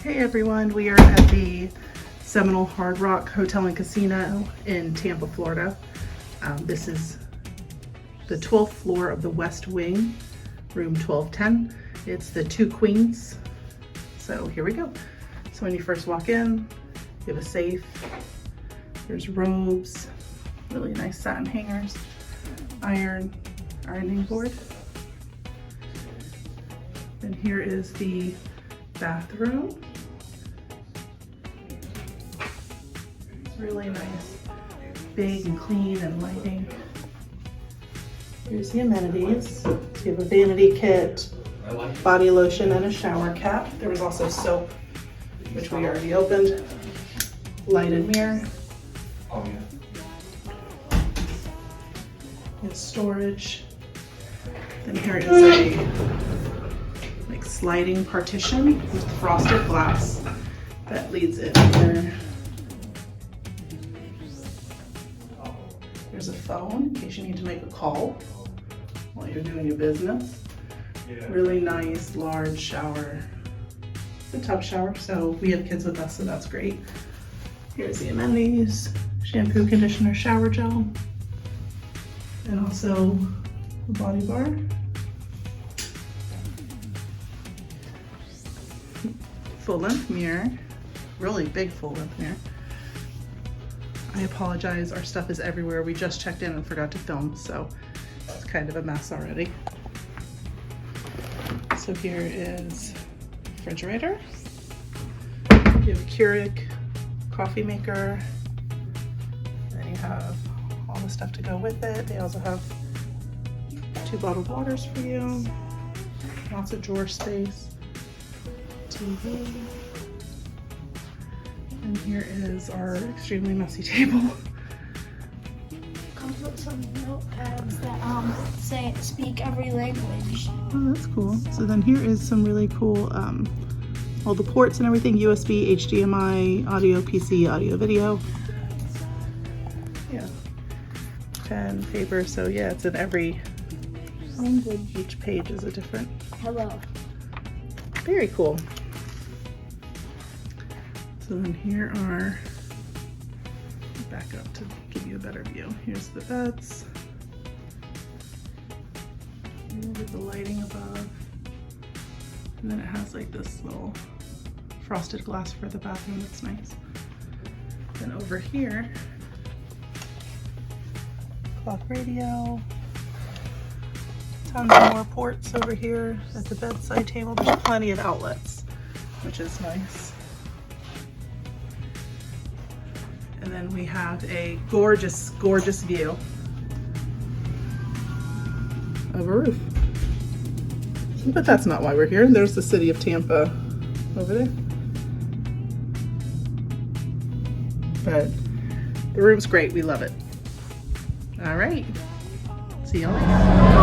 Hey everyone, we are at the Seminole Hard Rock Hotel and Casino in Tampa, Florida. This is the 12th floor of the West Wing, room 1210. It's the 2 queens. So here we go. So when you first walk in, you have a safe. There's robes, really nice satin hangers, ironing board. And here is the bathroom. It's really nice, big and clean and lighting. Here's the amenities. So you have a vanity kit, body lotion, and a shower cap. There was also soap, which we already opened. Lighted mirror. And storage. Then here is a sliding partition with frosted glass that leads in here. There's a phone in case you need to make a call while you're doing your business. Really nice large shower. It's a tub shower, so we have kids with us, so that's great. Here's the amenities: shampoo, conditioner, shower gel, and also the body bar. Full length mirror, really big full length mirror. I apologize, our stuff is everywhere. We just checked in and forgot to film, so it's kind of a mess already. So here is refrigerator. You have a Keurig coffee maker. Then you have all the stuff to go with it. They also have 2 bottled waters for you. Lots of drawer space. TV. And here is our extremely messy table. Comes with some notepads that speak every language. Oh, that's cool. So then here is some really cool, all the ports and everything: USB, HDMI, audio, PC, audio, video. Yeah. Pen, paper. So yeah, it's in every language. Each page is a different. Hello. Very cool. So then here are, back up to give you a better view. Here's the beds. Here's the lighting above. And then it has like this little frosted glass for the bathroom. That's nice. Then over here, clock radio. Tons more ports over here at the bedside table. There's plenty of outlets, which is nice. And then we have a gorgeous, gorgeous view of a roof. But that's not why we're here. There's the city of Tampa over there. But the room's great. We love it. All right. See y'all later.